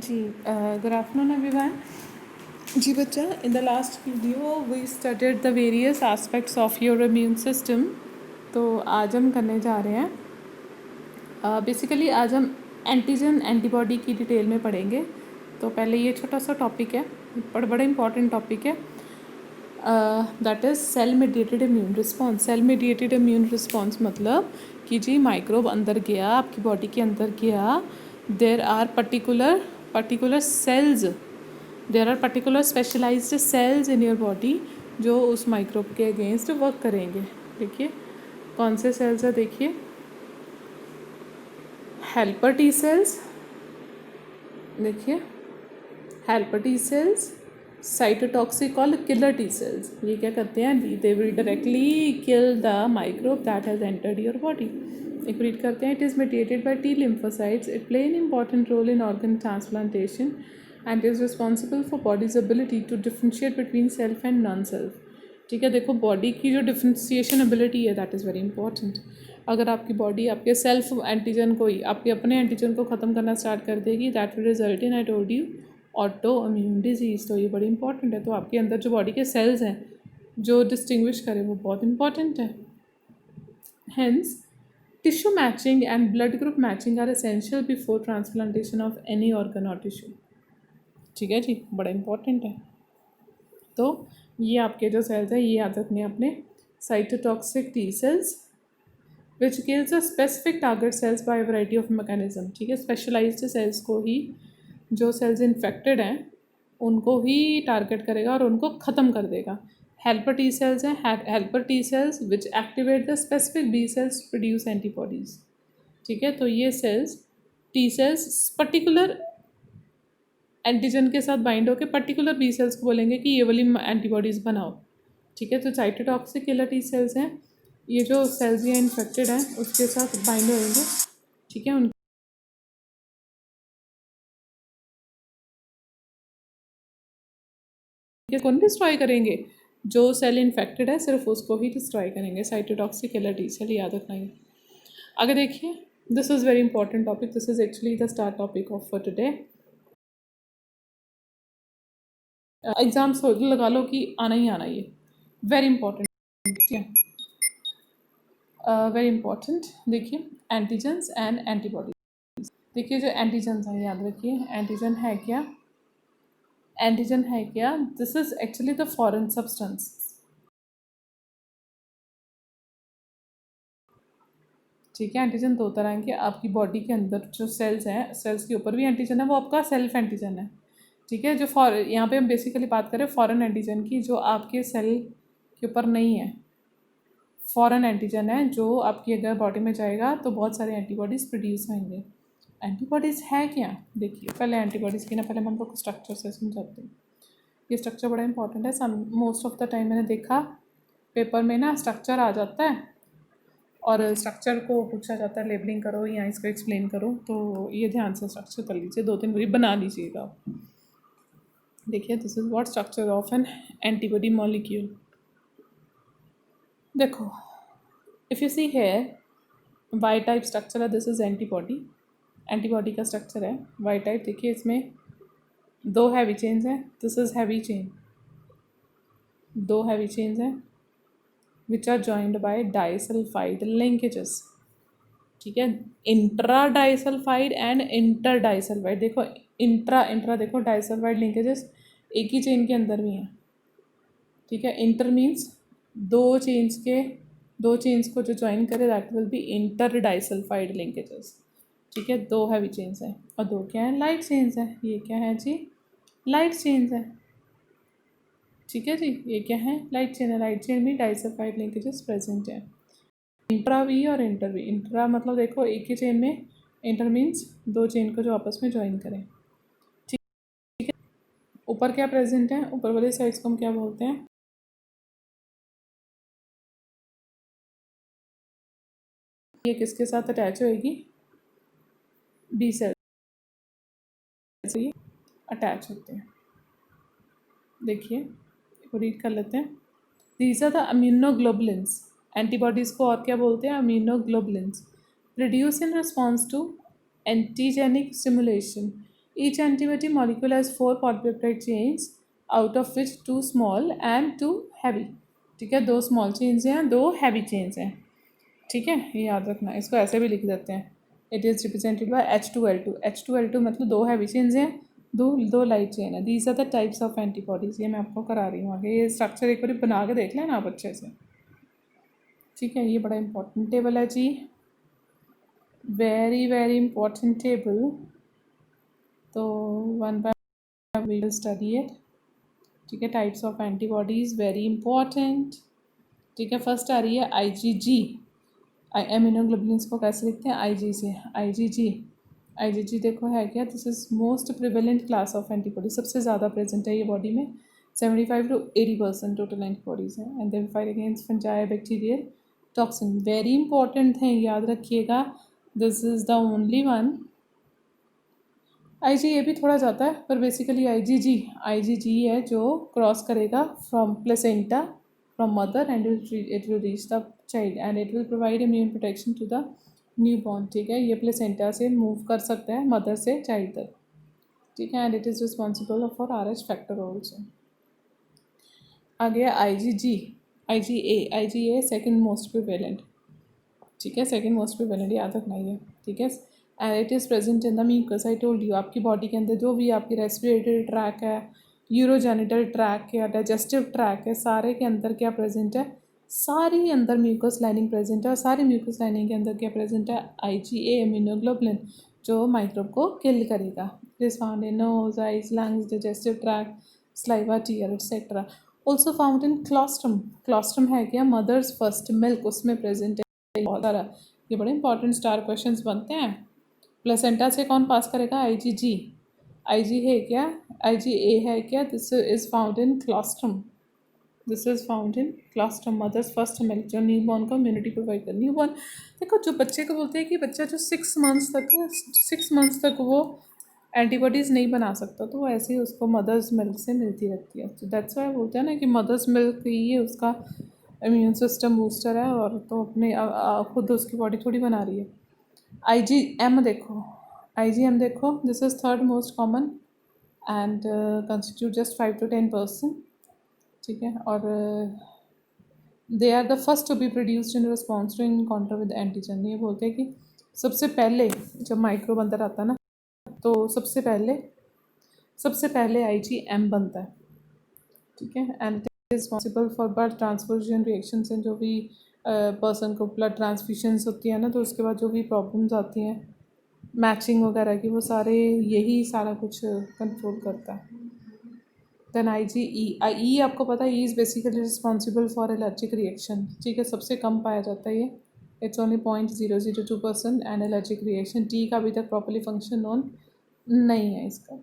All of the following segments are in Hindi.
जी, good afternoon everyone. जी बच्चा, in the last video we studied the various aspects of your immune system. तो आज हम करने जा रहे हैं बेसिकली आज हम एंटीजन एंटीबॉडी की डिटेल में पढ़ेंगे. तो पहले ये छोटा सा टॉपिक है, बड़ा इंपॉर्टेंट टॉपिक है, that is cell mediated immune response. Cell mediated immune response मतलब कि जी माइक्रोब अंदर गया, आपकी बॉडी के अंदर गया, there are particular cells, there are particular specialized cells in your body जो उस माइक्रोब के अगेंस्ट वर्क करेंगे. देखिए कौन से सेल्स है, देखिए हेल्पर टी सेल्स, देखिए हेल्पर टी सेल्स, साइटोटॉक्सिक और किलर टी सेल्स. ये क्या करते हैं, they will directly kill the microbe that has entered your body. एक रीड करते हैं, it is mediated by T lymphocytes. It play an important role in organ transplantation and is responsible for body's ability to differentiate between self and non self. ठीक है, देखो बॉडी की जो डिफ्रेंशिएशन एबिलिटी है दैट इज़ वेरी इंपॉर्टेंट. अगर आपकी बॉडी आपके सेल्फ एंटीजन को ही, आपके अपने एंटीजन को ख़त्म करना स्टार्ट कर देगी, that will result in, I told you, auto immune disease. तो ये बड़ी इंपॉर्टेंट है. तो आपके अंदर जो बॉडी के सेल्स हैं जो डिस्टिंग्विश करें वो बहुत इंपॉर्टेंट है. Hence tissue matching and blood group matching are essential before transplantation of any organ और टिश्यू. ठीक है जी, बड़ा इंपॉर्टेंट है. तो ये आपके जो सेल्स हैं ये याद रखने अपने. Cytotoxic T cells which kills a specific target cells by variety of mechanism. ठीक है, स्पेशलाइज्ड सेल्स को ही, जो सेल्स इन्फेक्टेड हैं उनको ही टारगेट करेगा और उनको ख़त्म कर देगा. हेल्पर टी सेल्स हैं, helper T cells which activate the specific B cells produce antibodies. ठीक है, तो ये cells T cells particular antigen के साथ बाइंड होकर पर्टिकुलर बी सेल्स को बोलेंगे कि ये वाली एंटीबॉडीज़ बनाओ. ठीक है, तो साइटोटॉक्सिक किलर टी सेल्स हैं, ये जो सेल्स ये इन्फेक्टेड हैं उसके साथ बाइंड होंगे. ठीक है, उनके कौन डिस्ट्रॉय करेंगे, जो सेल इन्फेक्टेड है सिर्फ उसको ही डिस्ट्रॉय करेंगे. साइटोटॉक्सिक किलर टी सेल याद रखना है. आगे देखिए, this is very important topic, this is actually the star topic of for today. Exams लगा लो कि आना ही आना, ये वेरी इंपॉर्टेंट. ठीक है, वेरी इंपॉर्टेंट. देखिए एंटीजन्स एंड एंटीबॉडीज. देखिए जो एंटीजन्स हैं याद रखिए, एंटीजन है क्या, एंटीजन है क्या, this is actually the foreign substance. ठीक है, एंटीजन दो तरह के, आपकी बॉडी के अंदर जो सेल्स हैं, सेल्स के ऊपर भी एंटीजन है, वो आपका सेल्फ एंटीजन है. ठीक है, जो यहाँ पे हम बेसिकली बात करें फॉरेन एंटीजन की, जो आपके सेल के ऊपर नहीं है. फॉरेन एंटीजन है जो आपकी अगर बॉडी में जाएगा तो बहुत सारे एंटीबॉडीज़ प्रोड्यूस होंगे. एंटीबॉडीज़ है क्या, देखिए पहले एंटीबॉडीज़ की ना, पहले हम लोग स्ट्रक्चर से समझाते हैं. ये स्ट्रक्चर बड़ा इंपॉर्टेंट है. मोस्ट ऑफ द टाइम मैंने देखा पेपर में ना स्ट्रक्चर आ जाता है और स्ट्रक्चर को पूछा जाता है लेबलिंग करो या इसको एक्सप्लेन करो. तो ये ध्यान से स्ट्रक्चर कर लीजिए, 2-3 बारी बना लीजिएगा. देखिए this is what structure of an antibody molecule. देखो if you see here Y type structure है, दिस इज़ एंटीबॉडी. एंटीबॉडी का स्ट्रक्चर है वाई टाइप. देखिए इसमें 2 हैवी चेन्स हैं, this is heavy chain, 2 heavy chains हैं which are joined by disulphide linkages. ठीक है, intra disulphide and inter disulphide. देखो इंट्रा देखो डाइसल्फाइड लिंकेजेस एक ही चेन के अंदर भी हैं. ठीक है, इंटर मीन्स दो चेन्स को जो ज्वाइन करे, that will be inter disulphide linkages. ठीक है, 2 हैवी चेन्स हैं और 2 क्या हैं, लाइट चेन्स हैं. ये क्या है जी, लाइट चेन्स हैं. ठीक है जी, ये क्या है, लाइट चेन है. लाइट चेन में डाइसल्फाइड लिंकेजेस प्रेजेंट है. इंट्रा वी और इंटर वी. इंट्रा मतलब देखो एक ही चेन में, इंटर मीन्स 2 चेन को जो आपस में ज्वाइन करें. ठीक है, ऊपर क्या प्रेजेंट है, ऊपर वाले साइड्स को हम क्या बोलते हैं, ये किसके साथ अटैच होएगी, बी सेल से ये अटैच होते हैं. देखिए रीड कर लेते हैं. These are the immunoglobulins. Antibodies को और क्या बोलते हैं, immunoglobulins. Produce in response to antigenic stimulation. Each antibody molecule has 4 polypeptide chains out of which 2 small and 2 heavy. ठीक है, 2 स्मॉल चेन्स हैं, 2 हैवी चेन्स हैं। ठीक है, ये याद रखना, इसको ऐसे भी लिख देते हैं। It is represented by H2L2। H2L2 मतलब 2 हैवी चेन्स हैं, दो लाइट चेन है। These are the types of antibodies. ये मैं आपको करा रही हूँ आगे। ये स्ट्रक्चर एक बार बना के देख लेना आप अच्छे से। ठीक है, ये बड़ा इंपॉर्टेंट टेबल है जी, वेरी वेरी इंपॉर्टेंट टेबल। तो one by we will study it. ठीक है, types of antibodies very important. ठीक है, फर्स्ट आ रही है IgG। इम्यूनोग्लोबुलिन्स को कैसे लिखते हैं? IG से। IgG देखो है क्या, this is most prevalent class of antibody, सबसे ज़्यादा प्रेजेंट है ये बॉडी में। 75 to 80% टोटल एंटीबॉडीज़ हैं। And they fight against fungi, bacterial, toxin. Very important है, याद रखिएगा। This is the only one. IG ये भी थोड़ा जाता है, पर बेसिकली IgG है जो क्रॉस करेगा from placenta, from mother, and it will reach the child and it will provide immune protection to the newborn. ठीक है, ये प्लेसेंटा से मूव कर सकता है मदर से चाइल्ड तक। ठीक है, and it is responsible for RH factor also. आ गया IgA सेकेंड मोस्ट प्रिवेलेंट। ठीक है, सेकेंड मोस्ट प्रिवेलेंट, याद रखना ये। ठीक है, and it is present in the mucus. I told you, आपकी बॉडी के अंदर जो भी आपकी रेस्पिरेटरी ट्रैक है, यूरोजेनिटल ट्रैक या डाइजेस्टिव ट्रैक है, सारे के अंदर क्या प्रेजेंट है? सारी अंदर म्यूकस लाइनिंग प्रेजेंट है। और सारी म्यूकस लाइनिंग के अंदर क्या प्रेजेंट है? IgA इम्यूनोग्लोबुलिन, जो माइक्रोब को किल करेगा। It is found in nose, eyes, lungs, digestive tract, saliva, tear etcetera. Also found in colostrum. Colostrum है क्या? मदर्स फर्स्ट मिल्क, उसमें प्रेजेंट है बहुत सारा। ये बड़े इंपॉर्टेंट स्टार क्वेश्चंस बनते हैं। प्लेसेंटा से कौन पास करेगा? IgG। IG है क्या? IgA है क्या? This is found in colostrum. This is found in colostrum, mother's first milk, जो न्यू बॉर्न को इम्यूनिटी प्रोवाइड कर। न्यू बॉर्न देखो, जो बच्चे को बोलते हैं कि बच्चा जो 6 मंथ्स तक वो एंटीबॉडीज़ नहीं बना सकता, तो वो ऐसे ही उसको मदर्स मिल्क से मिलती रहती है। तो दैट्स वाई बोलते हैं ना कि मदर्स मिल्क ही उसका इम्यून सिस्टम बूस्टर है, और तो अपने खुद उसकी बॉडी थोड़ी बना रही है। IgM देखो, IgM देखो, this is third most common and constitute just 5 to 10%। ठीक है, और they are the first to be produced in response to encounter with antigen. ये बोलते हैं कि सबसे पहले जब माइक्रोब अंदर आता है ना, तो सबसे पहले IgM बनता है। ठीक है, and it is responsible for blood transfusion reactions हैं। जो भी पर्सन को ब्लड ट्रांसफ्यूजन्स होती है ना, तो उसके बाद जो भी प्रॉब्लम्स आती हैं मैचिंग वगैरह की, वो सारे यही सारा कुछ कंट्रोल करता है। देन E आपको पता है, E is basically responsible for allergic reaction. ठीक है, सबसे कम पाया जाता है ये, it's only 0.002% and allergic reaction. T का अभी तक प्रॉपरली फंक्शन नोन नहीं है इसका।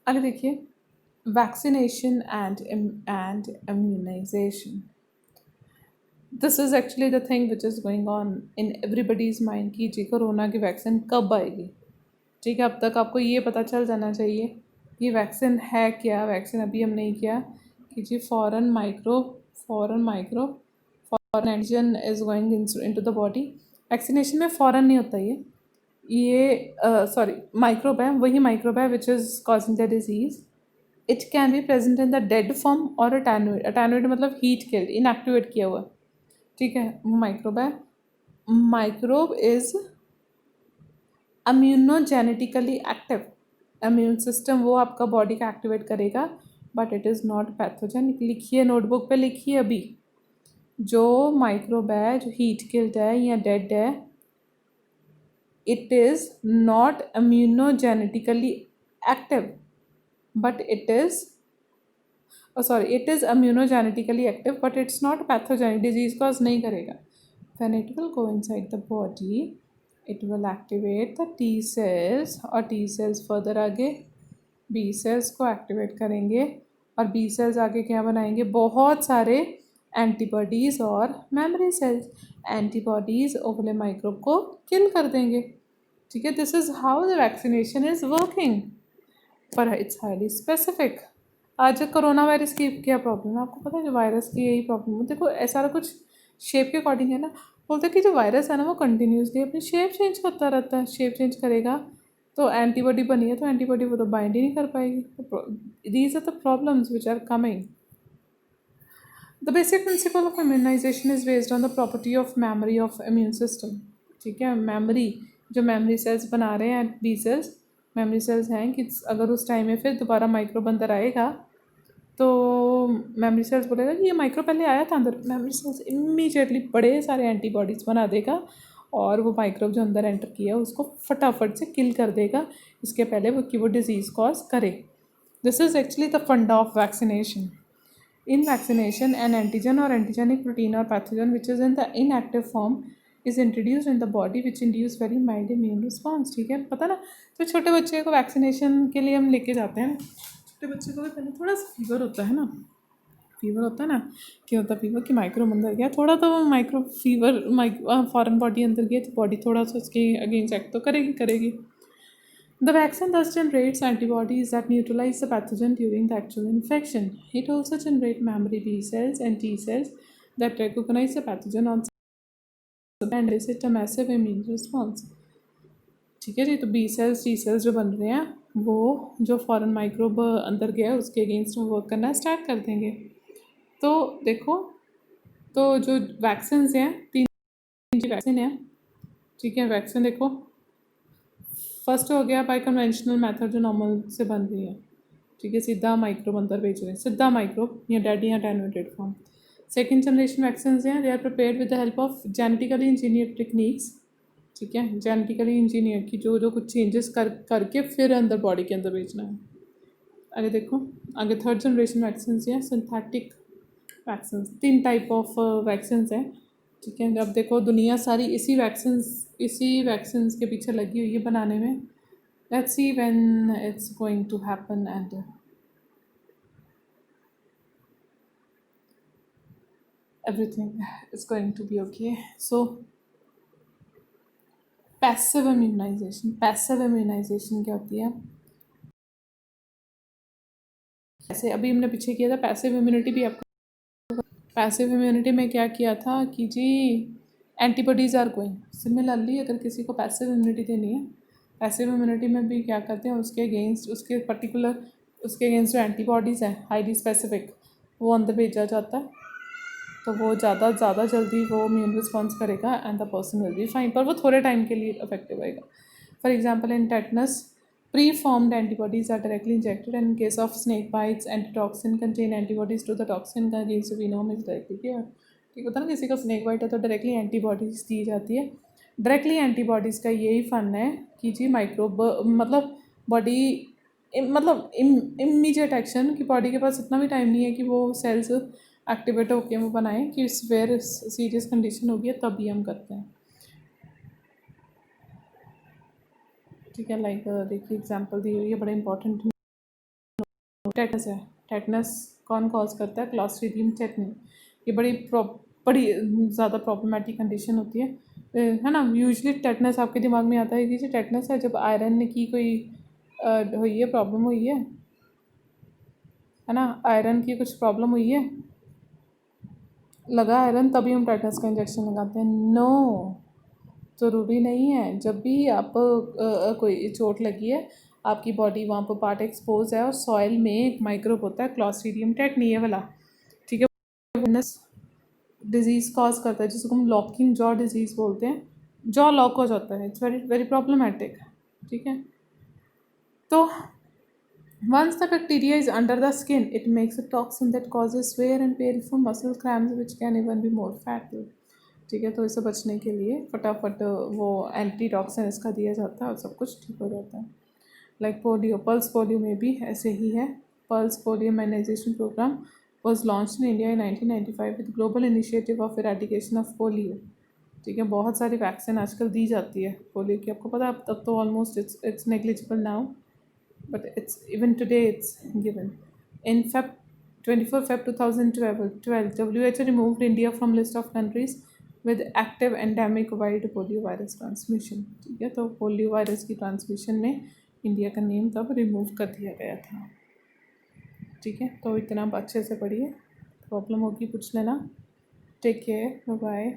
आगे देखिए, vaccination and immunization. This is actually the thing which is going on in everybody's mind कि जी कोरोना की वैक्सीन कब आएगी। ठीक है, अब तक आपको ये पता चल जाना चाहिए कि वैक्सीन है क्या। वैक्सीन अभी हम नहीं किया कि जी foreign antigen is going into the body. Vaccination में फॉरेन नहीं होता ये सॉरी माइक्रोब है, वही माइक्रोब है which is causing the disease. It can be present in the dead form or attenuate. Attenuate मतलब हीट किल्ड, इनएक्टिवेट किया हुआ। ठीक है, माइक्रोब है। Microbe is immunogenetically active. Immune system वो आपका बॉडी का एक्टिवेट करेगा, but it is not pathogenic. लिखिए, नोटबुक पे लिखिए अभी, जो माइक्रोब है, जो हीट किल्ड है या डेड है, it is not immunogenetically active, but it is it is immunogenetically active but it's not pathogenic, disease cause नहीं करेगा। When it will go inside the body, it will activate the T cells, और T सेल्स फर्दर आगे B सेल्स को एक्टिवेट करेंगे, और B सेल्स आगे क्या बनाएंगे? बहुत सारे एंटीबॉडीज़ और मेमोरी सेल्स। एंटीबॉडीज़ ओवले माइक्रोब को किल कर देंगे। ठीक है, this is how the vaccination is working, पर इट्स हाईली स्पेसिफिक। आज कोरोना वायरस की क्या प्रॉब्लम है आपको पता है? जो वायरस की यही प्रॉब्लम है। देखो, ऐसा कुछ शेप के अकॉर्डिंग है ना, बोलते हैं कि जो वायरस है ना वो कंटिन्यूसली अपनी शेप चेंज करता रहता है, शेप चेंज करेगा तो एंटीबॉडी बनी है तो एंटीबॉडी वो तो बाइंड ही नहीं कर पाएगी। These are the problems which are coming. The basic principle of immunization is based on the property of memory of immune system. ठीक है, मेमोरी, जो मेमोरी सेल्स बना रहे हैं बी सेल्स, मेमोरी सेल्स हैं कि अगर उस टाइम में फिर दोबारा माइक्रोब अंदर आएगा तो मेमोरी सेल्स बोलेगा कि ये माइक्रो पहले आया था अंदर, मेमोरी सेल्स इमीडिएटली बड़े सारे एंटीबॉडीज़ बना देगा और वो माइक्रोब जो अंदर एंटर किया उसको फटाफट से किल कर देगा इसके पहले वो कि वो डिजीज़ कॉज करे। दिस इज़ एक्चुअली द फंडा of vaccination. In vaccination, an antigen or antigenic protein or pathogen which is in the inactive form is introduced in the body which induce very mild immune response। ठीक है, पता ना, तो छोटे बच्चे को वैक्सीनेशन के लिए हम लेके जाते हैं, छोटे बच्चे को भी पहले थोड़ा सा फीवर होता है ना, फीवर होता है ना, क्या होता है फीवर कि माइक्रो अंदर गया थोड़ा, तो माइक्रो फीवर फॉरेन बॉडी अंदर गया तो बॉडी थोड़ा सा उसके अगेंस्ट एक्ट तो करेगी। The vaccine thus generates antibodies that neutralize the pathogen during the actual infection. It also generates memory B cells and T cells that recognize the pathogen on and elicit a massive immune response। ठीक है जी, तो बी सेल्स टी सेल्स जो बन रहे हैं वो जो फॉरेन माइक्रोब अंदर गया है उसके अगेंस्ट में वर्क करना स्टार्ट कर देंगे। तो देखो, तो जो वैक्सीन हैं, तीन वैक्सीन हैं, ठीक है, वैक्सीन देखो, फर्स्ट हो गया बाय कन्वेंशनल मेथड जो नॉर्मल से बन रही है, ठीक है, सीधा माइक्रोब अंदर भेज रहे हैं, सीधा माइक्रोब या डैडी या attenuated form. Second generation vaccine हैं, they are prepared with the help of genetically engineer techniques. ठीक है, जेनेटिकली इंजीनियर की जो कुछ चेंजेस करके फिर अंदर बॉडी के अंदर भेजना है। आगे देखो, आगे थर्ड जनरेशन वैक्सीन हैं, सिंथेटिक वैक्सीन, तीन टाइप ऑफ वैक्सीन हैं। ठीक है, अब देखो दुनिया सारी इसी वैक्सीन के पीछे लगी हुई है बनाने में। Let's see when it's going to happen and everything is going to be okay। So passive immunization क्या होती है? ऐसे अभी हमने पीछे किया था पैसिव इम्यूनिटी भी। आपको पैसिव इम्यूनिटी में क्या किया था कि जी एंटीबॉडीज़ आर गोइंग सिमिलरली, अगर किसी को पैसिव इम्यूनिटी देनी है, पैसिव इम्यूनिटी में भी क्या करते हैं, उसके अगेंस्ट उसके अगेंस्ट जो एंटीबॉडीज़ हैं हाईली स्पेसिफिक वो अंदर भेजा जाता है, तो वो ज़्यादा जल्दी वो इम्यून रिस्पॉन्स करेगा and the person will be fine, पर वो थोड़े टाइम के लिए इफेक्टिव आएगा। For example in tetanus pre-formed antibodies are directly injected, and in case of snake bites antitoxin contain antibodies to the toxin का against venom is directly given। ठीक होता है ना, किसी को स्नैक बाइट है तो डायरेक्टली एंटीबॉडीज़ दी जाती है। डायरेक्टली एंटीबॉडीज़ का यही फ़न है कि जी माइक्रोब मतलब बॉडी मतलब इमीडिएट एक्शन कि बॉडी के पास इतना भी टाइम नहीं है कि वो सेल्स एक्टिवेट होकर वो बनाएं कि वेयर सीरियस कंडीशन होगी तभी हम करते हैं। ठीक है, लाइक देखिए एग्जांपल दी हुई है, बड़ा इंपॉर्टेंट। टेटनस है, टेटनस कौन कॉज करता है? Clostridium tetani. ये बड़ी ज़्यादा प्रॉब्लमेटिक कंडीशन होती है ना। यूजुअली टेटनस आपके दिमाग में आता है कि टेटनस है जब आयरन की कोई हुई है, प्रॉब्लम हुई है ना, आयरन की कुछ प्रॉब्लम हुई है, लगा आयरन तभी हम टेटनस का इंजेक्शन लगाते हैं। नो, ज़रूरी नहीं है। जब भी आप कोई चोट लगी है, आपकी बॉडी वहाँ पर पार्ट एक्सपोज है और सॉइल में एक माइक्रोब होता है क्लॉस्ट्रीडियम टेटनी ये वाला, ठीक है, डिजीज़ कॉज करता है जिसको हम लॉकिंग जॉ डिजीज़ बोलते हैं, जॉ लॉक हो जाता है, इट्स वेरी वेरी प्रॉब्लमेटिक। ठीक है, तो once the bacteria is under the skin, it makes a toxin that causes wear and tear from muscle cramps which can even be more fatal। ठीक है, तो इससे बचने के लिए फटाफट वो एंटी टॉक्सिन इसका दिया जाता है और सब कुछ ठीक हो जाता है। लाइक पोलियो, पल्स पोलियो में भी ऐसे ही है। Pulse polio immunization programme was launch in India in 1995 with global initiative of eradication of polio. ठीक है, बहुत सारी वैक्सीन आजकल दी जाती है पोलियो की, आपको पता है, अब तो almost it's negligible now, but it's even today it's given। In 24 Feb 2012, WHO removed India from list of countries with active endemic wild polio virus transmission। ठीक है, तो पोलियो वायरस की ट्रांसमिशन में इंडिया का नेम तब रिमूव कर दिया गया था। ठीक है, तो इतना अच्छे से पढ़िए, प्रॉब्लम होगी पूछ लेना। Take care, bye bye.